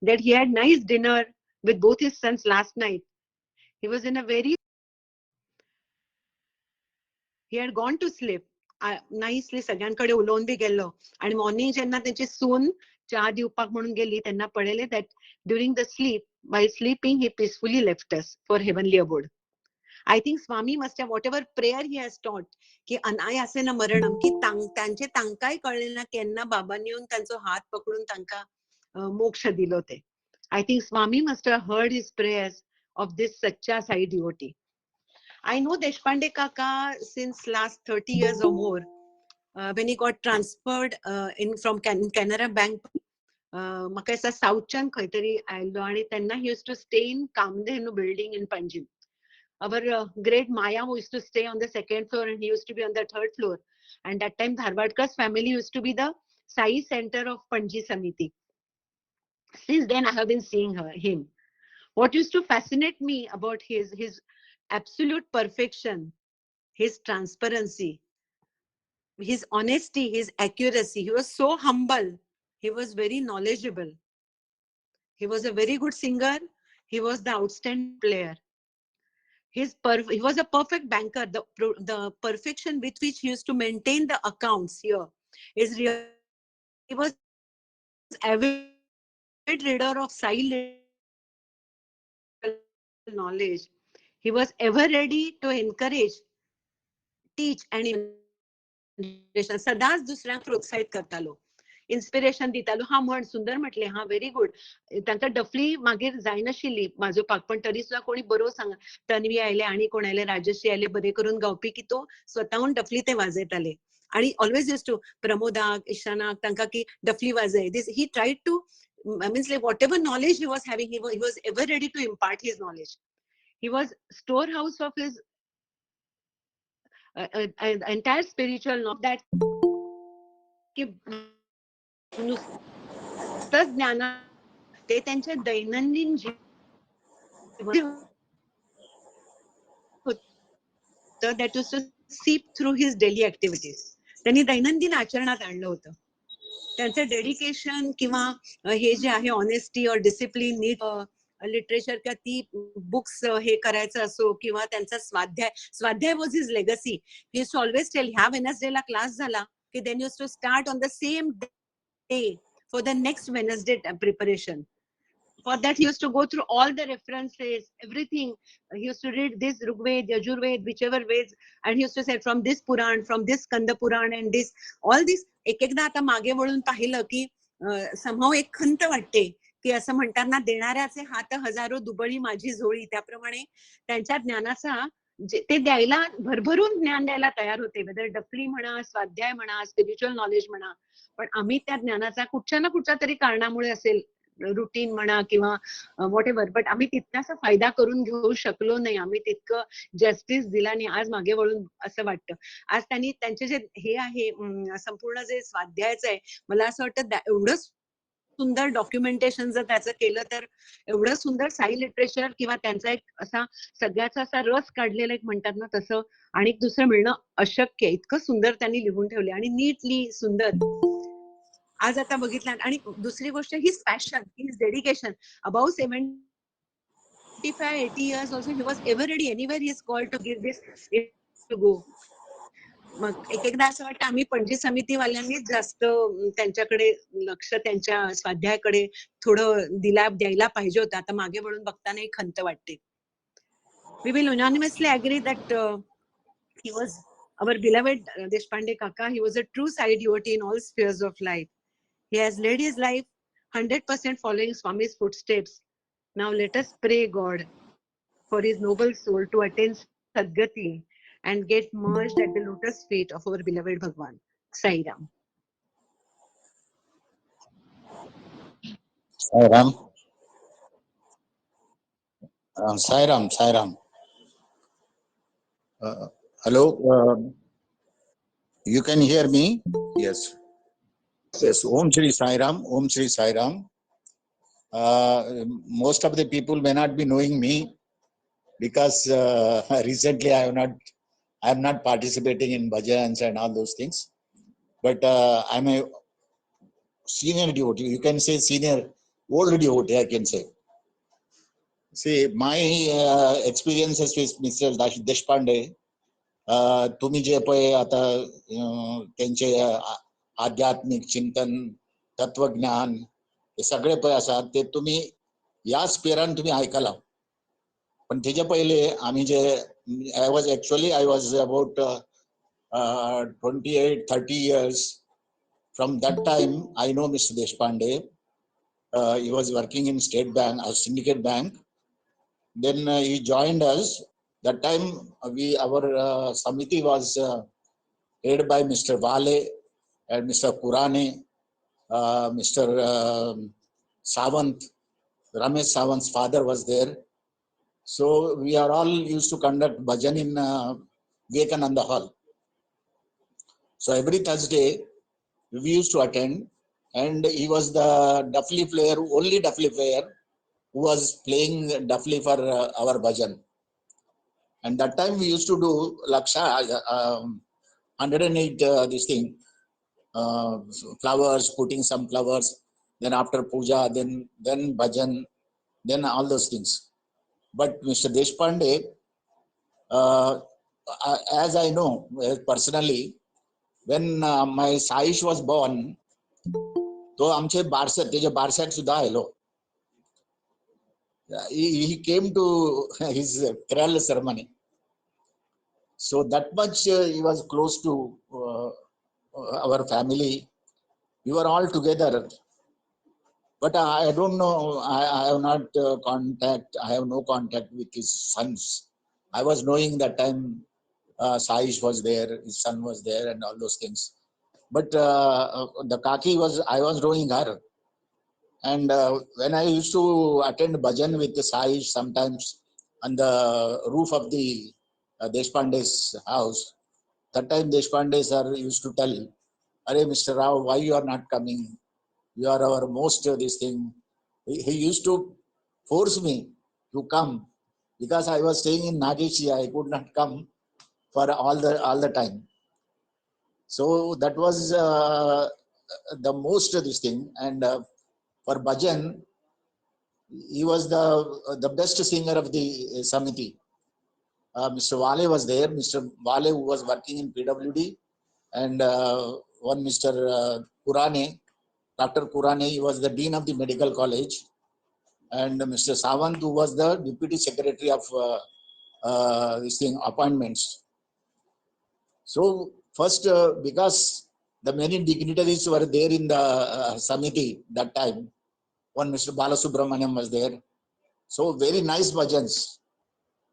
that he had nice dinner with both his sons last night. He was in a very, he had gone to sleep. Nicely सगळ्यांकडे उलोवन B गेल्लो आणि morning जेन्ना त्यांची सून च्या दिवपाक म्हणून गेली तेन्ना पळयले that during the sleep by sleeping he peacefully left us for heavenly abode. I think Swami must have whatever prayer he has taught की अनायासेन मरणम की त्यांचे तांकाय कळले ना केन्ना बाबांनी येऊन त्यांचो हात पकडून तांका मोक्ष दिलो ते. I think Swami must have heard his prayers of this Sathya Sai devotee. I know Deshpande Kaka since last 30 years or more. When he got transferred in from Canara Bank, म्हाका दिसता साऊथच्यान खंय तरी आयल्लो आनी तेन्ना he used to stay in Kamdhenu building in Panjim. Our great Maya who used to stay on the second floor and he used to be on the third floor. And that time Dharwadkar's family used to be the Sai center of Panji Samiti. Since then I have been seeing him. What used to fascinate me about his absolute perfection, his transparency, his honesty, his accuracy. He was so humble. He was very knowledgeable. He was a very good singer. He was the outstanding player. He was a perfect banker. The perfection with which he used to maintain the accounts here is really amazing. He was avid reader of Sai knowledge. He was ever ready to encourage, teach and inspiration. सदाच दुसऱ्यांक प्रोत्साहित करतालो, inspiration दितालो. हा म्हण सुंदर म्हटले, हा व्हेरी गुड. तांकां डफली मागीर जायनाशिल्ली वाजोवपाक, पण तरी सुद्धा कोणी बरो सांग, तन्वी आयले आणि कोण आयले, राजश्री आयले बरे करून गावपी की तो स्वतःहून डफली ते वाजयताले. आणि ऑलवेज यूज टू प्रमोदाक, ईशानाक तांकां की डफली वाजय. This he tried to means like whatever knowledge he was having, he was ever ready to impart his knowledge. He was storehouse of his entire spiritual knowledge. That नुसतंच ज्ञान ते त्यांच्या दैनंदिन होतं, that used to seep through his daily activities. त्यांनी दैनंदिन आचरणात आणलं होतं. त्यांचं डेडिकेशन किंवा हे जे आहे ऑनेस्टी और डिसिप्लिन, नीट लिटरेचर किंवा ती बुक्स हे करायचं असो किंवा त्यांचा स्वाध्याय was his legacy. He used to always tell, ह्या वेनसडेला क्लास झाला की then used to start on the same day for the next Wednesday preparation. For that he used to go through all the references, everything. He used to read this Rigved, Yajurved, whichever ways, and he used to say from this Puran, from this Skanda Puran, and this all this. एक-एकदा आता मागे वळून पाहिलं की somehow एक खंत वाटते की असं म्हणतात ना, देणाऱ्याचे हात हजारो, दुबळी माझी झोळी. त्याप्रमाणे त्यांच्या ज्ञानाचा ते द्यायला, भरभरून ज्ञान द्यायला तयार होते. वेदर डफली म्हणा, स्वाध्याय म्हणा, स्पिरिच्युअल नॉलेज म्हणा. पण आम्ही त्या ज्ञानाचा कुठच्या ना कुठच्या तरी कारणामुळे असेल, रुटीन म्हणा किंवा व्हॉट एव्हर, बट आम्ही तितकासा फायदा करून घेऊ शकलो नाही. आम्ही तितकं जस्टिस दिला नाही. आज मागे वळून असं वाटतं. आज त्यांनी त्यांचे जे हे आहे संपूर्ण जे स्वाध्यायाचं आहे, मला असं वाटतं एवढं सुंदर डॉक्युमेंटेशन जर त्याचं केलं तर एवढं सुंदर साई लिटरेचर किंवा त्यांचा एक असा सगळ्याचा असा रस काढलेला एक म्हणतात ना तसं आणि दुसरं मिळणं अशक्य. इतकं सुंदर त्यांनी लिहून ठेवले आणि नीटली सुंदर. आज आता बघितलं. आणि दुसरी गोष्ट, his passion, his dedication. About 75-80 years also he was ever ready anywhere he is called to give this to go. मग एक एकदा असं वाटतं आम्ही पणजी समितीवाल्यांनीच जास्त त्यांच्याकडे लक्ष, त्यांच्या स्वाध्यायाकडे थोडं द्यायला पाहिजे होतं. आता मागे वळून बघताना एक खंत वाटते. We will unanimously agree that he was our beloved Deshpande Kaka. He was a true Sai devotee in all spheres of life. He has led his life 100% following Swami's footsteps. Now let us pray God for his noble soul to attain Sadgati and get merged at the lotus feet of our beloved Bhagwan. Sai Ram. Sai Ram. Sai Ram, Sai Ram. Hello. You can hear me? Yes. Yes. Om Shri Sai Ram. Om Shri Sai Ram. Most of the people may not be knowing me because recently I am not participating in bhajans and all those things. But I'm a senior devotee. You can say senior old devotee, I can say. See, my experiences with Mr. Deshpande, तुम्ही जे पय आता त्यांचे आध्यात्मिक चिंतन, तत्वज्ञान हे सगळे पय आसात ते तुम्ही या स्पेरान तुम्ही आयकला. पण त्याच्या पहिले आम्ही जे I was about 28-30 years. From that time, I know Mr. Deshpande. He was working in State Bank, a syndicate bank. Then he joined us. That time, our Samiti was headed by Mr. Vale and Mr. Purane, Mr. Savant, Ramesh Savant's father was there. So we are all used to conduct bhajan in Vivekananda Hall. So every Thursday we used to attend, and he was the duffly player, only duffly player who was playing duffly for our bhajan. And that time we used to do Laksha 108 this thing, flowers, putting some flowers, then after puja, then bhajan, then all those things. But Mr. Deshpande, as I know personally, when my Saish was born, तो आमचे बारसात त्याच्या बारसाक सुद्धा आयलो. He came to his trial ceremony. So that much he was close to our family. We were all together. But I don't know, I have not I have no contact with his sons. I was knowing that time Saish was there, his son was there, and all those things. But the Kaki I was knowing her. And when I used to attend bhajan with the Saish sometimes on the roof of the Deshpande's house, that time Deshpande sir used to tell, "Arey Mr. Rao, why you are not coming? You are our most this thing." He used to force me to come because I was staying in Nageshi. I could not come for all the time. So that was the most this thing. And for bhajan, he was the best singer of the Samiti. Mr. Vale was there. Mr. Vale, who was working in PWD, and one Mr. Purane, Dr. Purane, he was the dean of the medical college, and Mr. Savant, who was the deputy secretary of this thing appointments. So first, because the many dignitaries were there in the Samiti that time, one Mr. Balasubramaniam was there. So very nice bhajans.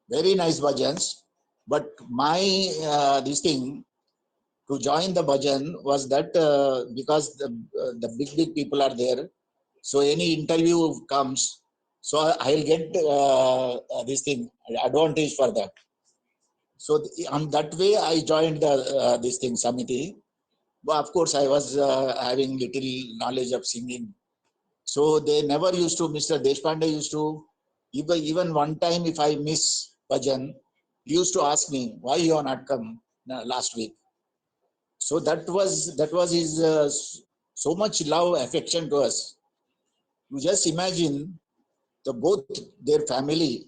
Very nice bhajans. But my this thing to join the bhajan was that because the big people are there, so any interview comes, so I'll get this thing advantage for that. So on that way I joined the this thing Samiti. But of course I was having little knowledge of singing. So they never used to, Mr. Deshpande used to, even one time if I miss bhajan, he used to ask me, why you are not come last week? So that was his so much love, affection to us. You just imagine both their family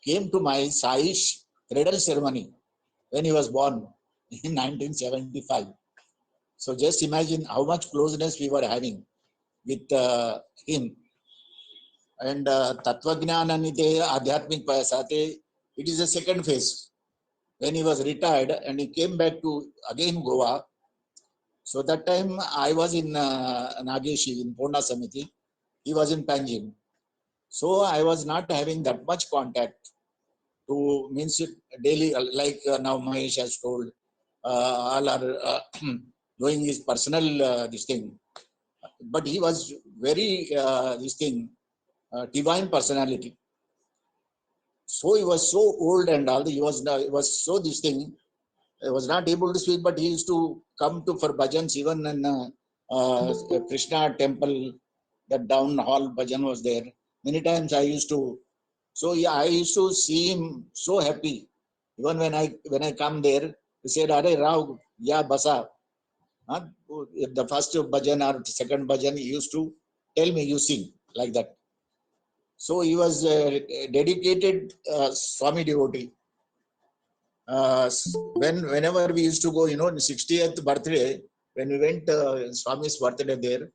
came to my Saish cradle ceremony when he was born in 1975. So just imagine how much closeness we were having with him. And Tatvagnan and the Adhyatmik Payasate, it is a second phase. When he was retired and he came back to again Goa. So that time I was in Nageshi in Ponda Samiti. He was in Panjim. So I was not having that much contact to means it daily, like now Mahesh has told. All are doing his personal this thing. But he was very this thing, divine personality. So he was so old and all. He was so this thing. I was not able to speak, but he used to come to for bhajans even in Krishna temple. That down hall bhajan was there. Many times I used to. So yeah, I used to see him so happy. Even when I come there, he said, "Are Rao, yeah, basa." Huh? The first bhajan or second bhajan, he used to tell me, "You sing." like that. So he was a dedicated Swami devotee. Whenever we used to go, in 60th birthday, when we went Swami's birthday there,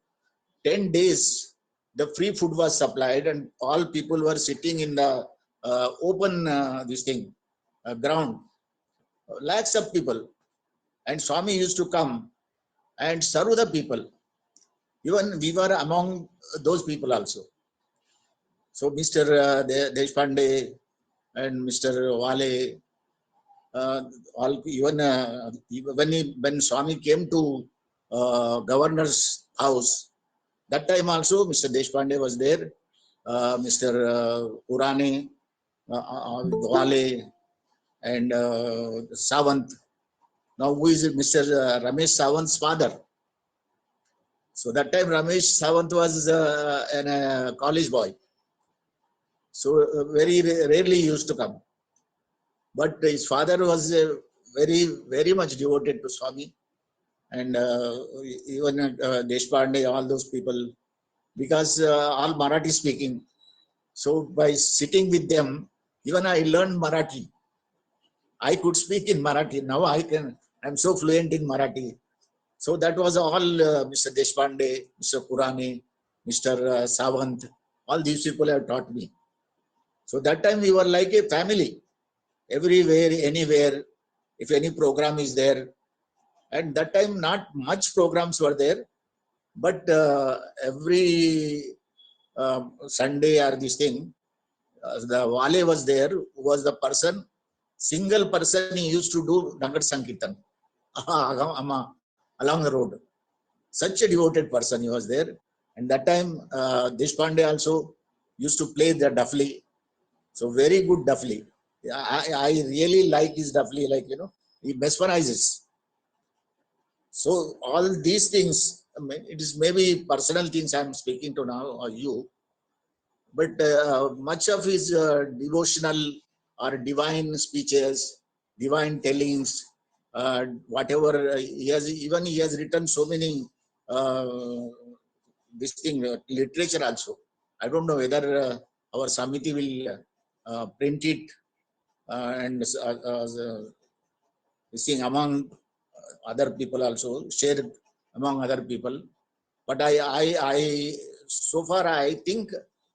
10 days the free food was supplied and all people were sitting in the open this thing ground, lakhs of people, and Swami used to come and serve the people. Even we were among those people also. So Mr. Deshpande and Mr. Wale, all even when Swami came to governor's house, that time also Mr. Deshpande was there, Mr. Purane, Wale, and Sawant. Now, who is it? Mr. Ramesh Sawant's father. So that time Ramesh Sawant was a college boy. So very rarely he used to come. But his father was very, very much devoted to Swami. And even Deshpande, all those people, because all Marathi speaking. So by sitting with them, even I learned Marathi. I could speak in Marathi. Now I'm so fluent in Marathi. So that was all Mr. Deshpande, Mr. Purane, Mr. Sawant, all these people have taught me. So that time we were like a family. Everywhere, anywhere, if any program is there. And that time not much programs were there, but every Sunday or this thing, the Wale was there, who was the person, single person he used to do Nagar Sankirtan along the road. Such a devoted person he was there. And that time Deshpande also used to play the Duffly. So very good Duffly. I really like his Duffly, like, he mesmerizes. So all these things, it is maybe personal things I'm speaking to now or you, but much of his devotional or divine speeches, divine tellings, whatever he has written so many this thing literature also. I don't know whether our Samiti will print it and seeing among other people also, share among other people. But I so far I think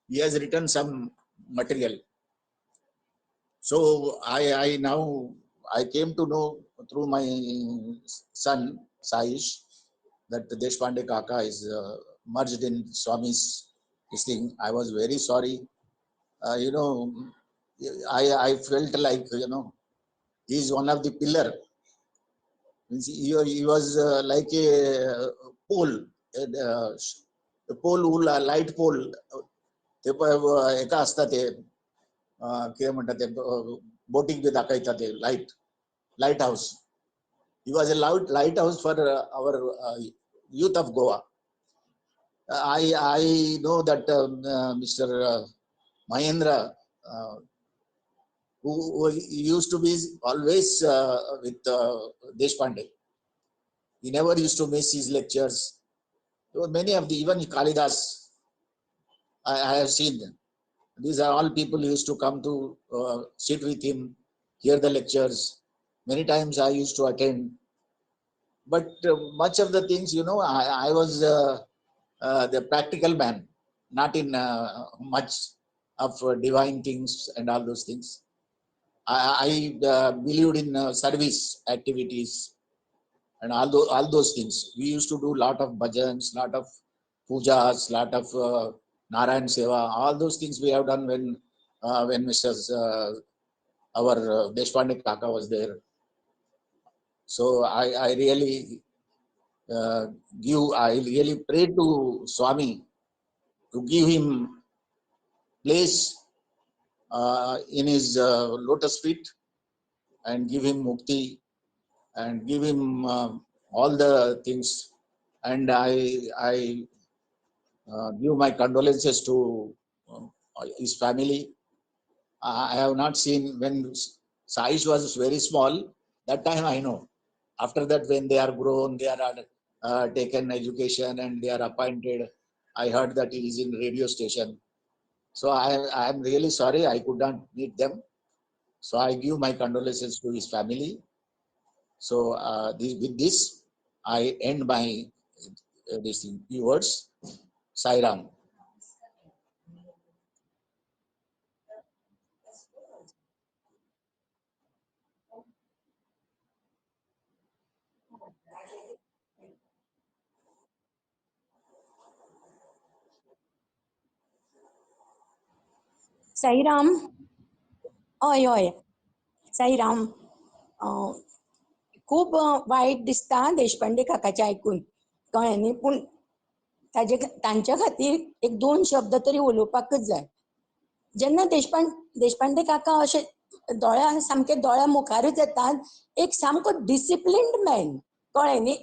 he has written some material. So I now I came to know through my son Saish that Deshpande Kaka is merged in Swami's this thing. I was very sorry. You know, I felt like, he is one of the pillar. He was like a pole, a pole, light pole. ते एका असतात ते किंवा म्हणतात ते boating B दाखवतात ते light house. He was a lighthouse for our youth of Goa. I know that Mr. Mahendra, who used to be always with Deshpande. He never used to miss his lectures. There were many of the, even Kalidas, I have seen them. These are all people who used to come to sit with him, hear the lectures. Many times I used to attend. But much of the things, I was the practical man, not in much of divine things and all those things. I believed in service activities and all those things. We used to do a lot of bhajans, lot of pujas, lot of Narayan Seva, all those things we have done when Mr. Our Deshpande Kaka was there. So I really I really pray to Swami to give him place in his lotus feet and give him mukti and give him all the things. And I give my condolences to his family. I have not seen when Saish was very small. That time I know. After that, when they are grown, they are taken education and they are appointed. I heard that he is in radio station. So I am really sorry I could not meet them. So I give my condolences to his family. So with this, I end my these few words. Sai Ram. Sairam. हय हय साईराम. खूब वायट दिसता देशपांडे काकाचें आयकून, कळ्ळें न्ही. पूण तांच्या खातीर एक दोन शब्द तरी उलोवपाकच जाय. जेन्ना देशपांडे काका अशे दोळ्या सामके दोळ्या मुखारूच येतात, एक सामको डिसिप्लिन्ड मॅन, कळ्ळें न्ही.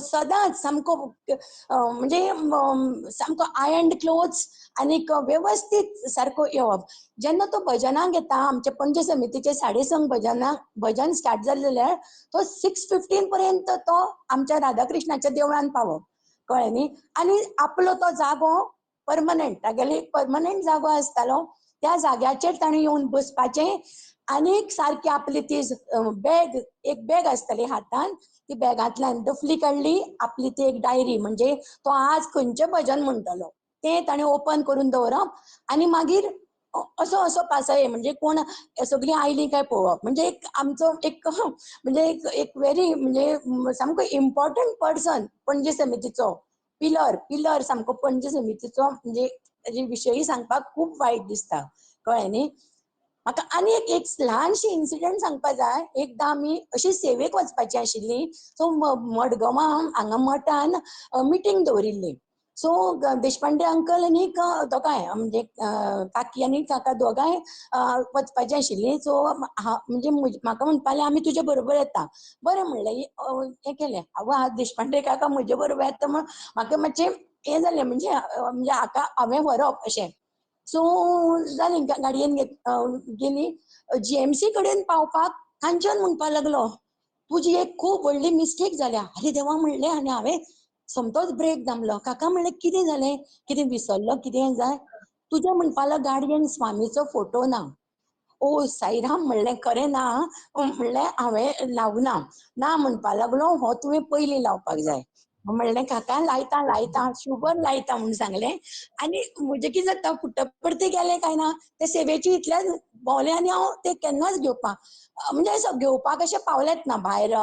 सदांच सामको म्हणजे सामको आयर्न्ड क्लोथ्स आनीक वेवस्थीत सारको येवप. जेन्ना तो भजनाक येता, आमचे पणजे समितीचे 5:30 भजन स्टार्ट जालें जाल्यार तो 6:15 पर्यंत तो आमच्या राधाकृष्णाच्या देवळान पावप, कळ्ळें न्ही. आनी आपलो तो जागो परमनंट, तागेलो एक परमनंट जागो आसतालो, त्या जाग्याचेर ताणें येवन बसपाचें. आनीक सारकी आपली ती एक बॅग आसताली हातान, ती बॅगांतल्यान दफली काडली, आपली ती एक डायरी, म्हणजे तो आज खंयचें भजन म्हणटलो तें ताणें ओपन करून दवरप. आनी मागीर असो असो पासये, म्हणजे कोण सगळीं आयलीं काय पळोवप. म्हणजे एक आमचो एक म्हणजे एक व्हेरी म्हणजे सामको इम्पॉर्टंट पर्सन पणजे समितीचो, पिलर सामको पणजे समितीचो. म्हणजे ताजे विशयी सांगपाक खूब वायट दिसता, कळ्ळें न्ही. म्हाका आनी एक ल्हानशी इन्सिडंट सांगपा जाय. एकदां आमी अशी सेवेक वचपाची आशिल्ली. सो मडगांवां हांगा मठान मिटींग दवरिल्ली. सो देशपांडे अंकल आनी दोगांय म्हणजे काकी आनी काका दोगांय वचपाची आशिल्ली. सो म्हणजे म्हाका म्हणपा लागले आमी तुजे बरोबर येता. बरें म्हणलें, हें केलें. आज देशपांडे काका म्हजे बरोबर येता म्हण म्हाका मातशें हें जालें, म्हणजे हाका हांवें व्हरप अशें. सो जालीं गाडयेन गेली. GMC कडेन पावपाक कांचन म्हणपा लागलो, तुजी एक खूब व्हडली मिस्टेक जाल्या. अरे देवा म्हणलें, आनी हांवें समतोच ब्रेक दामलो. काका म्हणलें कितें जालें, कितें विसरलो कितें जाय. तुज्या म्हणपा लागलो गाडयेन स्वामीचो फोटो ना. ओ साईराम म्हणलें खरें ना. म्हणलें हांवें लावना. ना म्हणपा लागलो, हो तुवें पयलीं लावपाक जाय. म्हणलें काका लायता शुगर लायता म्हणून सांगलें. आनी म्हजें कितें जाता, पुट्टपर्ती गेलें काय ना, ते सेवेची इतल्याच भोंवलें आनी हांव ते केन्नाच म्हणजे असं घेवपाक अशें पावलेंच ना. भायर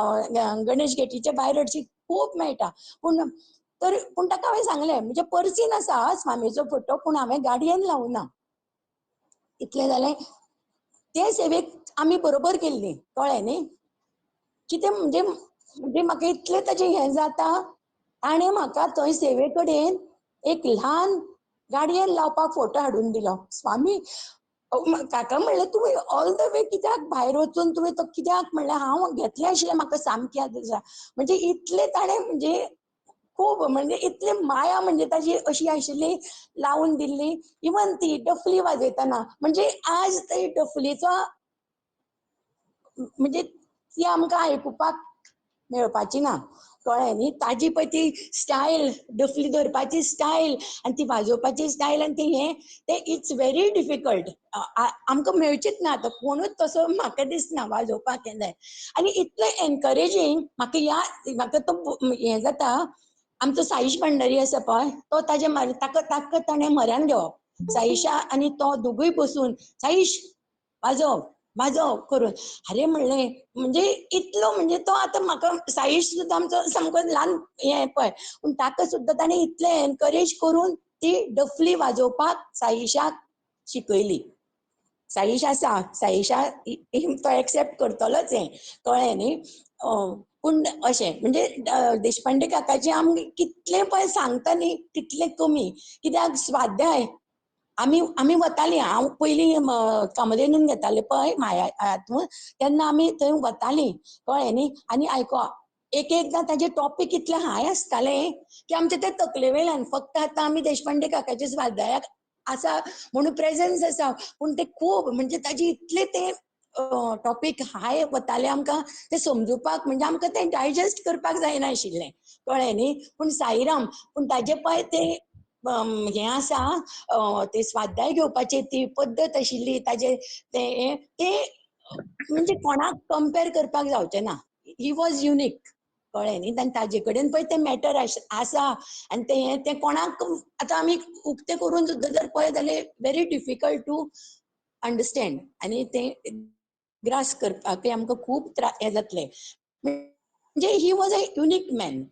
गणेश गेटीचे भायर हरशीं खूब मेळटा. पूण ताका हांवें सांगलें, म्हणजे पर्सीन आसा स्वामीचो फोटो, पूण हांवें गाडयेन लावना. इतलें जालें. ते सेवेक आमी बरोबर गेल्लीं, कळ्ळें न्ही. कितें म्हणजे म्हाका इतलें ताजें हें जाता. ताणें म्हाका थंय सेवे कडेन एक ल्हान गाडयेन लावपाक फोटो हाडून दिलो. स्वामी काका म्हणलें तुवें ऑल द वे कित्याक भायर वचून तुवें तो कित्याक. म्हणलें हांव घेतलें आशिल्लें, म्हाका सामकी याद आसा. म्हणजे इतलें ताणें म्हणजे खूब म्हणजे इतली माया म्हणजे ताजी अशी आशिल्ली, लावून दिल्ली. इवन ती डफली वाजयतना, म्हणजे आज ते डफलीचो म्हणजे ती आमकां आयकुपाक मेळपाची ना, कळ्ळें न्ही. ताजी पळय ती स्टायल, डफली धरपाची स्टायल आनी ती वाजोवपाची स्टायल आनी ते इट्स व्हेरी डिफिकल्ट. आमकां मेळचीच ना आतां कोणूच तसो म्हाका दिसना वाजोवपाक हें जाय. आनी इतलें एनकरेजींग. म्हाका तो हें जाता. आमचो साईश भंडारी आसा पळय, तो ताका ताणें म्हऱ्यान घेवप. साईशा आनी तो दोगूय बसून साईश वाजव करून. अरे म्हणलें, म्हणजे इतलो म्हणजे तो आतां म्हाका साईश सुद्दां आमचो सामको ल्हान हें पळय, पूण ताका सुद्दां ताणें इतलें एनकरेज करून ती डफली वाजोवपाक साईशाक शिकयली. साईश आसा, साईशा तो एक्सेप्ट करतलोच हें, कळ्ळें न्ही. पूण अशें म्हणजे देशपांडे काकाचें आमी कितलें पळय सांगता न्ही तितलें कमी. कित्याक स्वाध्याय आमी वतालीं. हांव पयलीं कामधेनून घेतालें पळय माया हातून, तेन्ना आमी थंय वतालीं, कळ्ळें न्ही. आनी आयको एकदां ताजे टॉपीक इतलें हाय आसताले की आमचे ते तकले वयल्यान फक्त आतां आमी देशपांडे काकाच्या स्वाध्यायाक आसा म्हणून प्रेझन्स आसा, पूण ते खूब म्हणजे ताजी इतले ते टॉपीक हाय वताले आमकां ते समजुपाक, म्हणजे आमकां ते डायजेस्ट करपाक जायनाशिल्लें, कळ्ळें न्ही. पूण साईराम, पूण ताजे पळय ते हे आसा ते स्वाध्याय घेवपाची ती पद्दत आशिल्ली ताजे ते ते म्हणजे कोणाक कंपेर करपाक जावचें ना. ही वॉज युनीक, कळ्ळें न्ही. आनी ताजे कडेन पळय ते मॅटर आसा आनी ते कोणाक आतां आमी उक्ते करून सुद्दां जर पळय जाल्यार व्हेरी डिफिकल्ट टू अंडरस्टँड आनी ते ग्रास करपाक आमकां खूब हें जातलें. म्हणजे he was a unique man,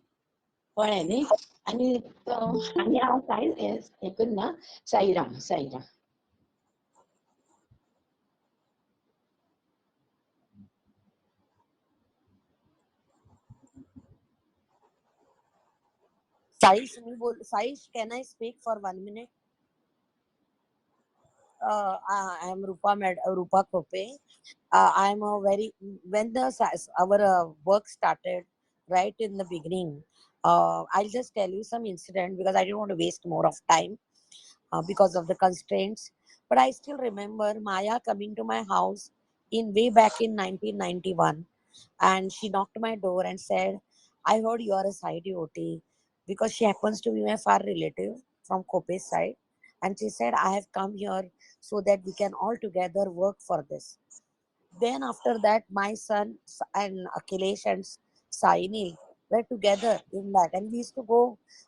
कळ्ळें न्ही. आनी हांव कांय हें करना. Sairam Sairam. Saish, Saish, can I speak for 1 minute? I am Rupa Kope. I am a very when our work started right in the beginning. I'll just tell you some incident because I don't want to waste more of time because of the constraints. But I still remember Maya coming to my house in way back in 1991, and she knocked my door and said, "I heard you are a Sai devotee," because she happens to be my far relative from Kope's side. And she said, "I have come here so that we can all together work for this." Then after that, my son and Akhilesh and Saini were together in that. And we used to go,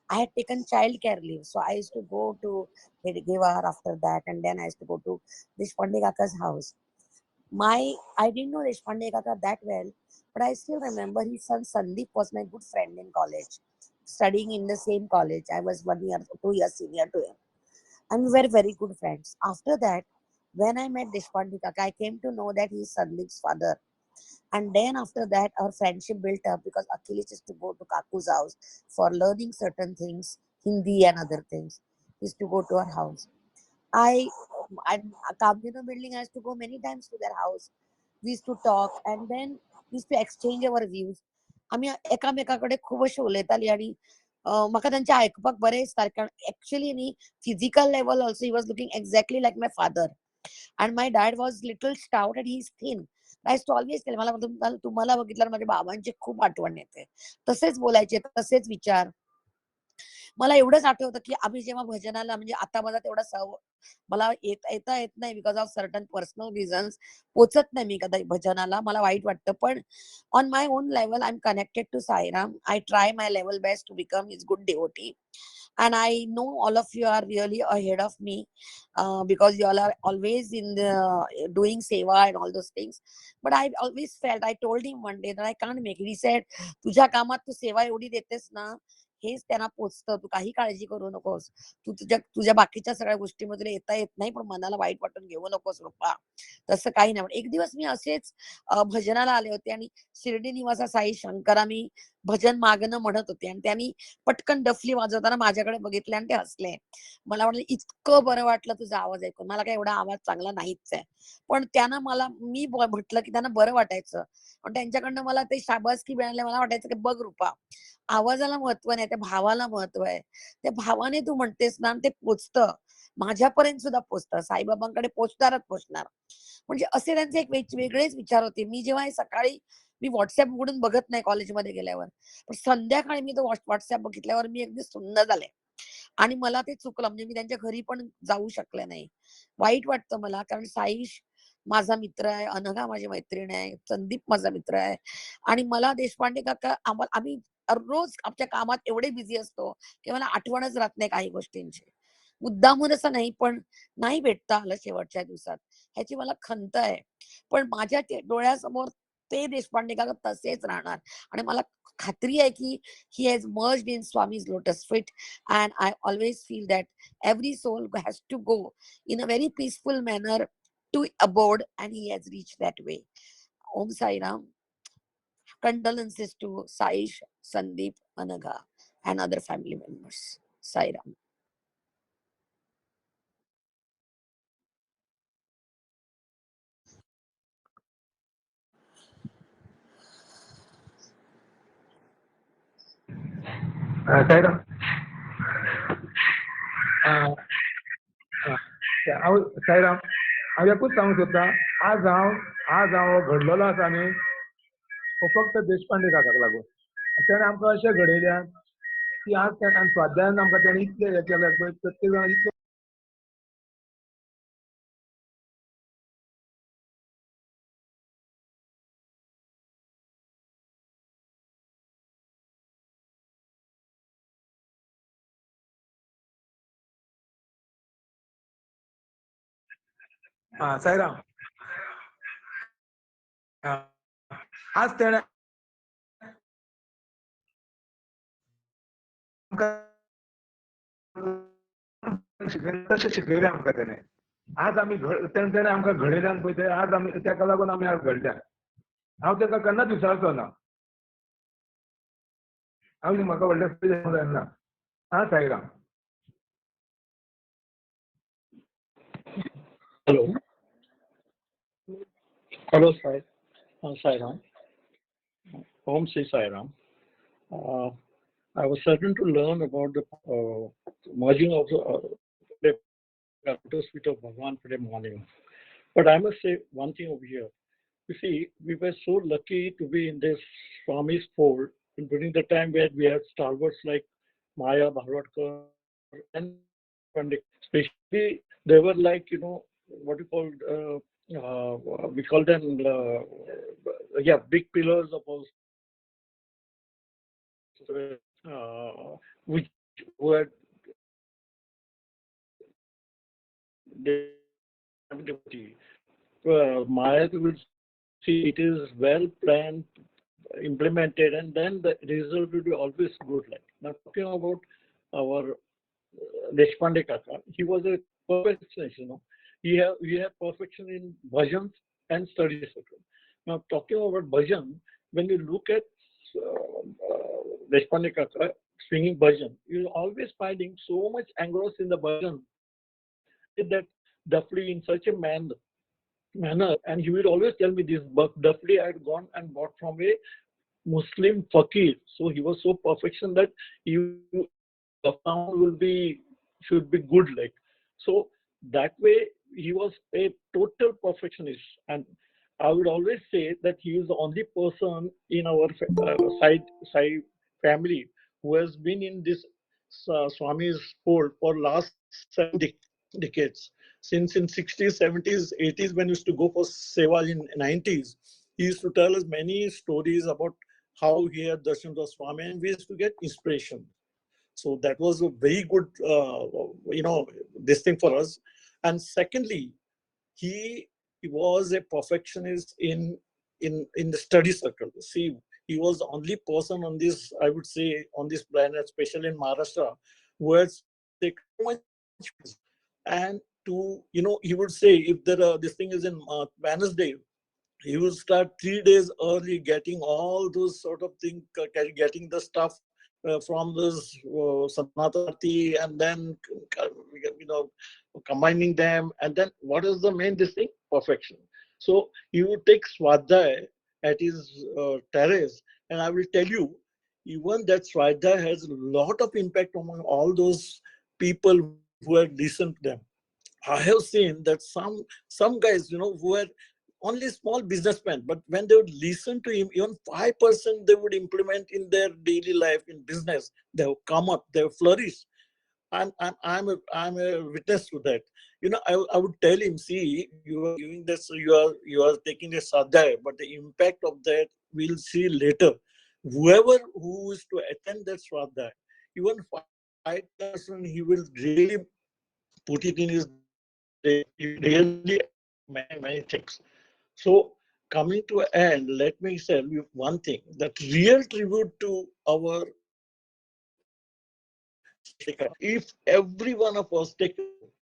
I had taken child care leave. So I used to go to Hedgewar after that. And then I used to go to Deshpande Kaka's house. I didn't know Deshpande Kaka that well, but I still remember his son Sandeep was my good friend in college, studying in the same college. I was 1 year, 2 years senior to him. And we were very good friends. After that, when I met Deshpande Kaka, I came to know that he is Sandeep's father. And then after that, our friendship built up because Achilles used to go to Kaku's house for learning certain things, Hindi and other things. He used to go to our house. I Kamino building, I used to go many times to their house. We used to talk and then we used to exchange our views. आम्ही एकामेकाकडे खूप अशी उलयताली आणि म्हाका तांचे आयकपाक बरें दिसतालें कारण एक्चुअली न्ही physical level also he was looking exactly like my father and my dad was little stout and he is thin. I to always tell मला तुम्हाला बघितल्यावर माझ्या बाबांची खूप आठवण येते. तसेच बोलायचे, तसेच विचार. मला एवढंच आठवतं की आम्ही जेव्हा भजनाला म्हणजे आता मला तेवढा मला येता येत नाही because of certain personal reasons पोचत नाही मी कदा भजनाला. मला वाईट वाटतं पण on my own level I am connected to Sairam. I try my level best to become his good devotee. And I know all of you are really ahead of me because you all are always in the doing seva and all those things. But I always felt, I told him one day that I can't make it. He said, तुझ्या कामात तू सेवा एवढी देतेस ना, हेच त्यांना पोचतं. तू काही काळजी करू नकोस. तू तुझ्या बाकीच्या सगळ्या गोष्टीमध्ये तुला येता येत नाही, पण मनाला वाईट वाटून घेऊ नकोस रुपा. तसं काही नाही. एक दिवस मी असेच भजनाला आले होते आणि शिर्डी निवासा साई शंकरा मी भजन मागणं म्हणत होते आणि त्यांनी पटकन डफली वाजवताना माझ्याकडे बघितले आणि ते हसले. मला वाटलं इतकं बरं वाटलं तुझा आवाज ऐकून. मला काही एवढा आवाज चांगला नाहीच आहे, पण त्यांना मी म्हटलं की त्यांना बरं वाटायचं. पण त्यांच्याकडनं मला ते शाबासकी मिळाले. मला वाटायचं की बघ रुपा, आवाजाला महत्व नाही, त्या भावाला महत्व आहे. त्या भावाने तू म्हणतेस ना ते पोचतं. माझ्यापर्यंत सुद्धा पोचतं, साईबाबांकडे पोचणार. म्हणजे असे त्यांचे एक वेगळेच विचार होते. मी जेव्हा सकाळी मी व्हॉट्सअप उघडून बघत नाही कॉलेजमध्ये गेल्यावर, पण संध्याकाळी मी तो व्हॉट्सअप बघितल्यावर मी अगदी सुन्न झाले आणि मला ते चुकलं. म्हणजे मी त्यांच्या घरी पण जाऊ शकले नाही. वाईट वाटतं मला कारण साईश माझा मित्र आहे, अनघा माझी मैत्रीण आहे, संदीप माझा मित्र आहे आणि मला देशपांडे काका आम्ही रोज आमच्या कामात एवढे बिझी असतो की मला आठवणच राहत नाही काही गोष्टींची. मुद्दामून असं नाही, पण नाही भेटता आलं शेवटच्या दिवसात, ह्याची मला खंत आहे. पण माझ्या डोळ्यासमोर ते देशपांडे काका तसेच राहणार आणि मला खात्री आहे की he has merged in Swami's lotus feet and I always feel that every soul has to go in a very peaceful manner to abode and he has reached that way. Om Sai Ram. Condolences to Saish, Sandeep, Anaga and other family members. Sai Ram. Sairam. Sairam, हांव एकूच सांगूंक सोदतां, आज हांव घडलेलो आसा न्ही तो फक्त देशपांडे काकाक लागून. तेणें आमकां अशें घडयल्यात ती आज स्वाध्यायान आमकां तेणी इतले हे केल्यात पळय प्रत्येक जाण इतलो साईराम आज तेणे तशें शिकयलें आमकां तेणें आज आमी तेणें आमकां घडयल्यान पळय ते आज आमी तेका लागून आमी आज घडल्यात हांव तेका केन्नाच विसरचो ना हांव म्हाका व्हडलें जायना Sairam Hello. Hello, Sai. Sai Ram. Om Sri Sai Ram. I was certain to learn about the merging of the lotus feet of Bhagavan today morning. But I must say one thing over here. You see, we were so lucky to be in this Swami's fold during the time where we had stalwarts like Maya Bharwatkar and Pandit. Especially, they were like, what you call, we call them, big pillars of our which were Maya will see it is well planned, implemented, and then the result will be always good. Like now, talking about our Deshpande Kaka, he was a perfectionist. We have perfection in bhajans and study circle. Now, talking about bhajan, when you look at Deshpande Kaka singing bhajan, you're always finding so much engrossed in the bhajan that Duffley in such a manner, and he would always tell me this Duffley I had gone and bought from a Muslim fakir. So he was so perfection that the sound should be good like. So that way he was a total perfectionist, and I would always say that he is the only person in our side family who has been in this Swami's fold for last 7 decades. Since in 60s, 70s, 80s, when he used to go for seva in 90s, he used to tell us many stories about how he had darshan of Swami, and we used to get inspiration. So that was a very good, this thing for us. And secondly, he was a perfectionist in the study circle. See, he was the only person on this, I would say, on this planet, especially in Maharashtra, who has taken so much, and he would say if this thing is in Wednesday, he will start 3 days early, getting all those sort of things, getting the stuff from this Sanatati, and then combining them, and then what is the main this thing? Perfection. So he would take Swadhyay at his terrace, and I will tell you, even that Swadhyay has a lot of impact among all those people who had listened to them. I have seen that some guys, who were only small businessmen, but when they would listen to him, even 5% they would implement in their daily life in business. They have come up, they have flourished. I'm a witness to that. I would tell him, see, you are giving this, you are taking a sadhya, but the impact of that we'll see later. Whoever who is to attend that swadhyaya, even 5%, he will really put it in his day. He really many things. So coming to an end, let me tell you one thing: that real tribute to our if every one of us take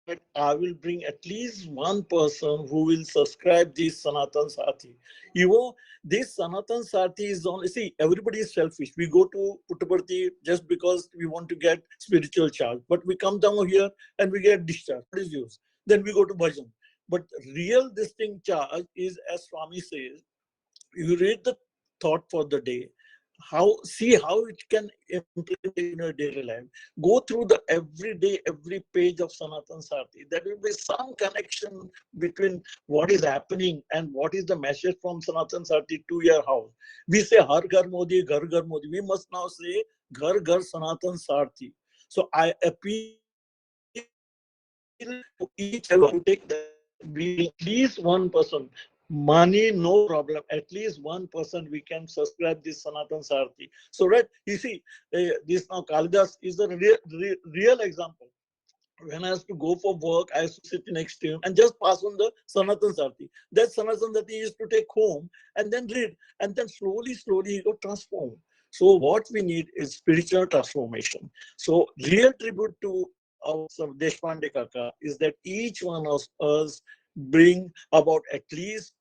that I will bring at least one person who will subscribe this Sanatan Sathi. This Sanatan Sathi is only, see, everybody is selfish. We go to Puttaparthi just because we want to get spiritual charge. But we come down here and we get discharge. What is yours? Then we go to Bhajan. But real distinct charge is, as Swami says, you read the thought for the day, see how it can implement in your daily life. Go through the every page of Sanatan Sarthi. There will be some connection between what is happening and what is the message from Sanatan Sarthi to your house. We say Har Ghar Modi, Ghar Ghar Modi. We must now say Ghar Ghar Sanatan Sarthi. So I appeal to each and to take that we at least one person. Money, no problem. At least 1% we can subscribe this Sanatan Sarthi. So, right, you see, this now Kalidas is a real example. When I has to go for work, I used to sit next to him and just pass on the Sanatan Sarthi. That Sanatan Sarthi he used to take home and then read, and then slowly he got transformed. So what we need is spiritual transformation. So real tribute to our Deshpande Kaka is that each one of us bring about at least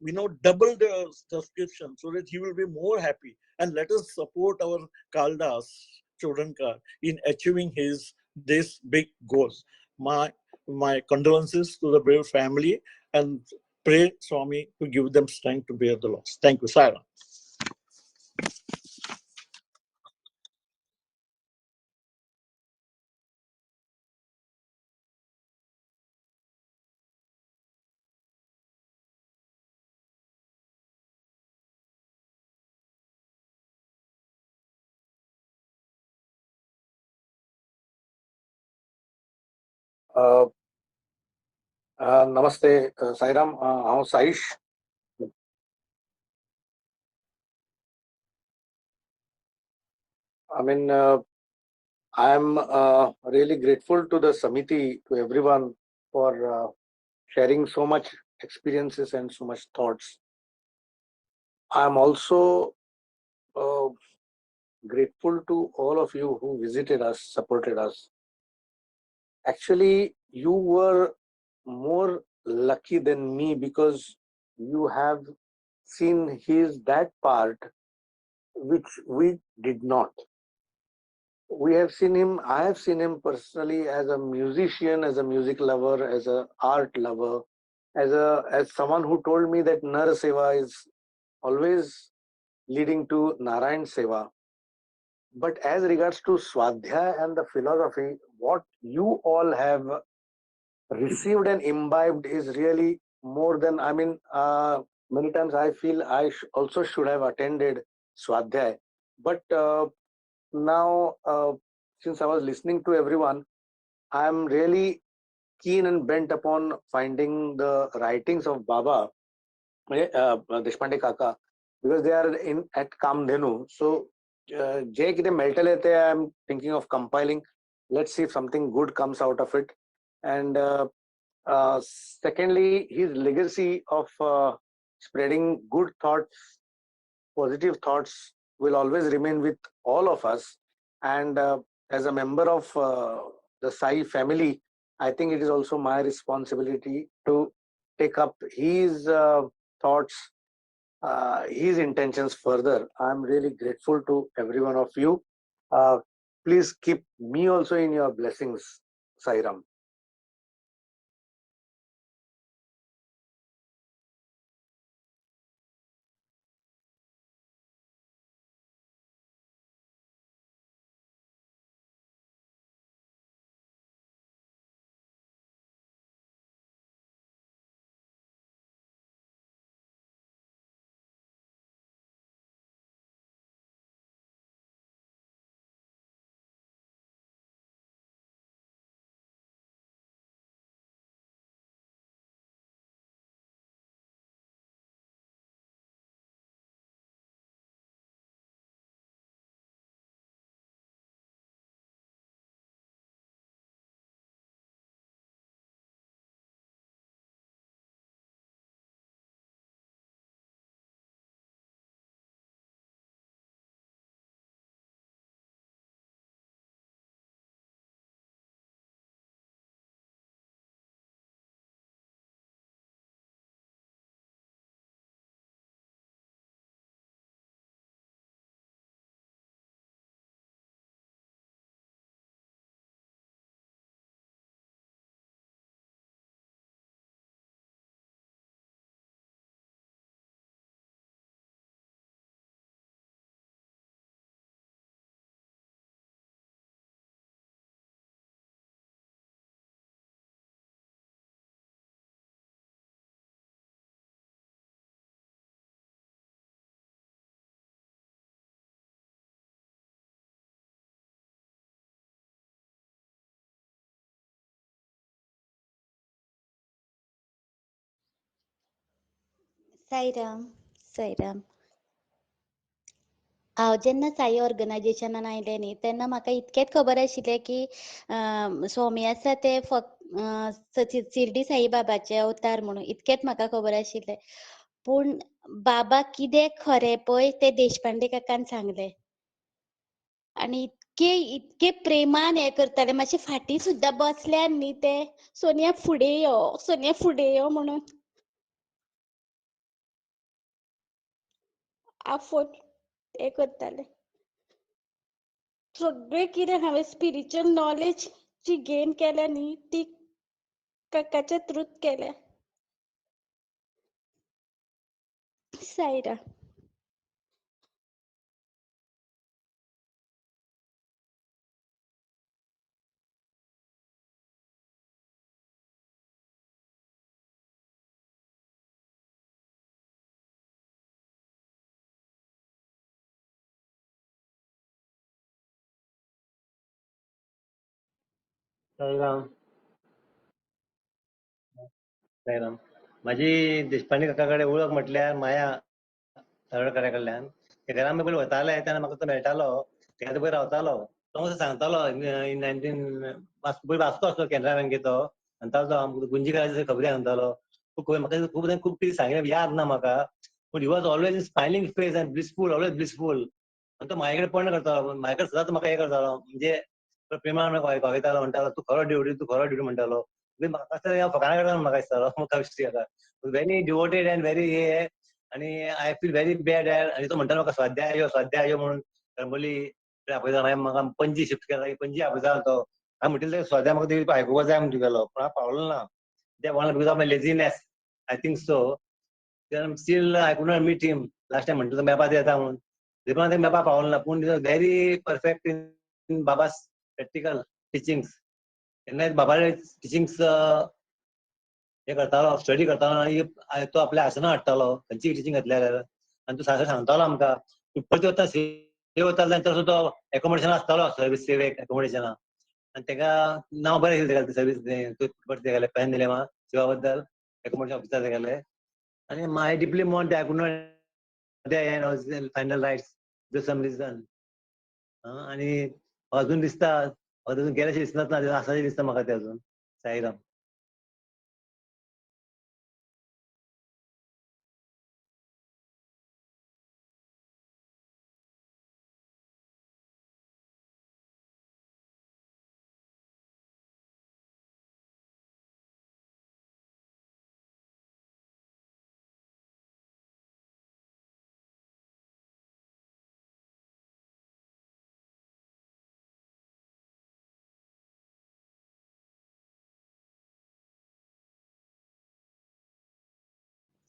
double the subscription so that he will be more happy, and let us support our Kaldas Chodankar in achieving his this big goals. My condolences to the brave family, and pray Swami to give them strength to bear the loss. Thank you, Sarah. Uh, Namaste, Sairam. How Saish? I mean, I'm really grateful to the Samiti, to everyone for sharing so much experiences and so much thoughts. I'm also uh, grateful to all of you who visited us, supported us. Actually, you were more lucky than me because you have seen that part which we did not. We have seen him, I have seen him personally as a musician, as a music lover, as a art lover, as someone who told me that Nar Seva is always leading to Narayan Seva. But as regards to Swadhyaya and the philosophy, what you all have received and imbibed is really more than, many times I feel I also should have attended Swadhyaya. But now, since I was listening to everyone, I am really keen and bent upon finding the writings of Baba, Deshpande Kaka, because they are in at Kamdhenu. So, Jay kite melte I am thinking of compiling. Let's see if something good comes out of it. And secondly, his legacy of spreading good thoughts, positive thoughts will always remain with all of us. And as a member of the Sai family, I think it is also my responsibility to take up his thoughts, his intentions further. I'm really grateful to every one of you. Uh, Please keep me also in your blessings, Sairam. Sairam Sairam. हांव जेन्ना साई ऑर्गनायजेशनान आयलें न्ही तेन्ना म्हाका इतकेंच खबर आशिल्लें की स्वामी आसा ते शिर्डी साई बाबाचे अवतार म्हणून इतकेंच म्हाका खबर आशिल्लें. पूण बाबा कितें खरें पळय तें देशपांडे काकान सांगलें. आनी इतके प्रेमान हें करताले, मातशे फाटीं सुद्दां बसल्यार न्ही ते सोनिया फुडें यो म्हणून आफोन हें करताले. सगळें कितें हांवें स्पिरिच्युअल नॉलेज जी गेन केल्या न्ही ती काकाच्या थ्रूच केल्या. साईराम. साईराम. साईराम. माझी देशपांडे काका कडेन वळख म्हटल्यार माया तळकरे कडल्यान. ते घरा पयलीं वताले तेन्ना म्हाका तो मेळटालो, तेका पयर रावतालो. तो म्हाका सांगतालो इन 19 पयलीं वाचतो आसलो कॅनरा बँकेचो, सांगतालो तो आमकां गुंजी करायची खबरी सांगतालो. म्हाका खूब कितें सांगलें याद ना म्हाका, but he was always in smiling face and blissful, always blissful. आनी तो म्हाजे कडेन पळोवन करतालो, म्हाजे कडेन सदांच म्हाका हें करतालो, म्हणजे प्रेमान वागयतालो, म्हणटालो तूं खरो ड्युटी म्हणटालो. म्हाका फकाणां करता म्हाका दिसतालो मुखार व्हेरी डिवोटेड अँड व्हेरी हे. आणि आय फील व्हेरी बॅड. आनी तो म्हणटालो म्हाका स्वाध्याय यो म्हणून करमली आपयता. मागीर म्हाका पणजी शिफ्ट केला, पणजी आपयतालो तो. हांवें म्हणटिल्लें स्वाध्याय म्हाका आयकुपाक जाय म्हणून तुगेलो, पूण हांव पावलो ना. ते because of my laziness, I think so. Still I could not meet him. Last time म्हणटा तो मेळपा येता म्हणून, देखून हांव मेळपा पावलो ना. पूण व्हेरी परफेक्ट इन बाबास प्रॅक्टिकल टिचिंग्स. केन्नाय बाबाचे टिचिंग्स हे करतालो, स्टडी करतालो आनी तो आपल्या आसना हाडटालो, खंयची टिचिंग घेतली जाल्यार. आनी तो सारको सांगतालो आमकां परती वता वता तसो तो एकोमोडेशन आसतालो, सर्वीस सेवेक एकोमोडेशना. आनी तेका नांव बरें येयलें सर्वीस परती गेले पॅन दिले सेवा बद्दल एकोमोडेशन ऑफिसर गेले. आनी माय डिपली मोन ते I could not final rites for some reason. आनी अजून दिसता अजून गेल्याशें दिसनात ना, आसा दिसता म्हाका ते अजून. साईराम.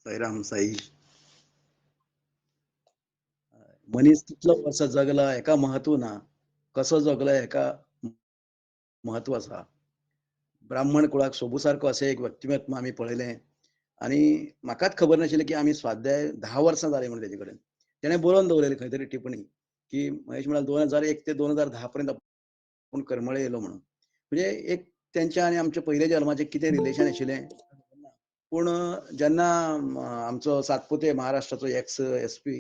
साईराम साई. मनीस कितलो वर्स जगला हेका महत्व ना, कसो जगला हेका महत्व आसा. ब्राह्मण कुळाक सोबू सारको अशें एक व्यक्तिमत्व आमी पळयलें. आनी म्हाकाच खबर नाशिल्लें की आमी स्वाध्याय 10 वर्सां जाली म्हणून तेजे कडेन. तेणें बरोवन दवरलेली खंय तरी टिप्पणी की महेश म्हणाल 2001 ते 2010 पर्यंत आपूण करमळे येयलो म्हणून. म्हणजे एक तेंचे आनी आमचे पयले जल्माचें कितें रिलेशन आशिल्लें. पूण जेन्ना आमचो सातपुते महाराष्ट्राचो एक्स SP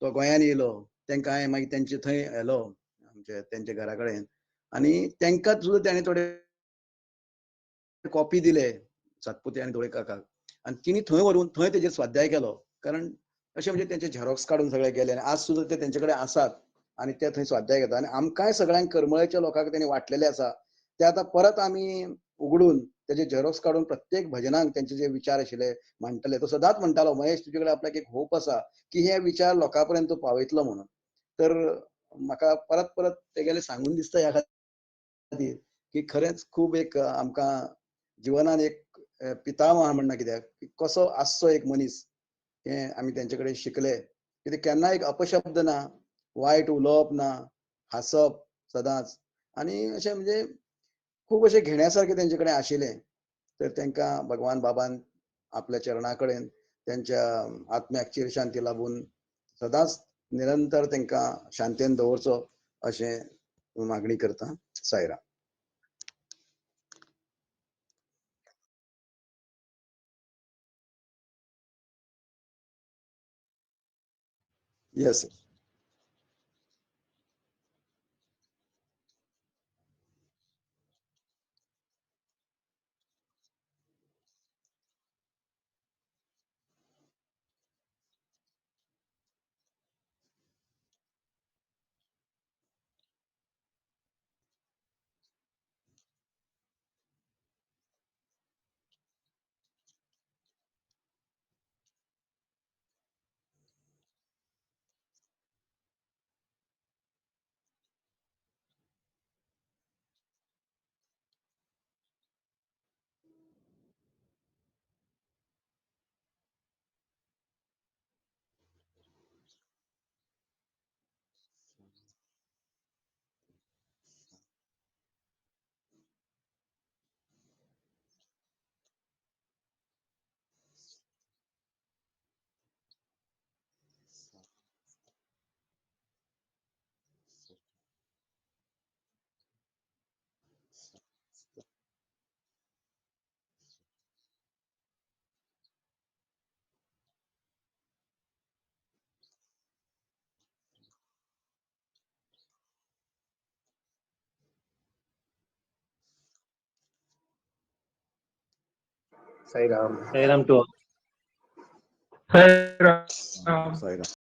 तो गोंयान येयलो, तेंकां हांवें मागीर तेंचे थंय व्हेलो तेंचे घरा कडेन. आनी तेंकांच सुद्दां तेणें थोडे कॉपी दिले सातपुते आनी धोळे काकाक. आनी तिणी थंय व्हरून थंय तेजेर स्वाध्याय केलो. कारण अशें म्हणजे तेंचे झेरॉक्स काडून सगळे गेले. आनी आज सुद्दां ते तेंचे कडेन आसात आनी ते थंय स्वाध्याय घेतात. आनी आमकांय सगळ्यांक करमळेच्या लोकांक तेणी वाटलेले आसा. ते आतां परत आमी उगडून तेजे झेरॉक्स काडून प्रत्येक भजनाक तेंचे जे विचार आशिल्ले मांडटले. तो सदांच म्हणटालो महेश तुजे कडेन आपल्याक एक होप आसा की हे विचार लोकां पर्यंत तूं पावयतलो म्हणून. तर म्हाका परत परत तेगेलें सांगून दिसता ह्या खातीर की खरेंच खूब एक आमकां जिवनान एक पितामह म्हणना कित्याक कसो आसचो एक मनीस हें आमी तेंचे कडेन शिकले. कित्याक केन्ना एक अपशब्द ना, वायट उलोवप ना, हांसप सदांच. आनी अशें म्हणजे खूब अशें घेण्यासारकें तेंचे कडेन आशिल्लें. तर तेंकां भगवान बाबान आपल्या चरणा कडेन तेंच्या आत्म्याक चिरशांती लाभून सदांच निरंतर तेंकां शांतेन दवरचो अशें मागणी करता. Sairam. Yes. Sai Ram to all. Sai Ram. Sai Ram.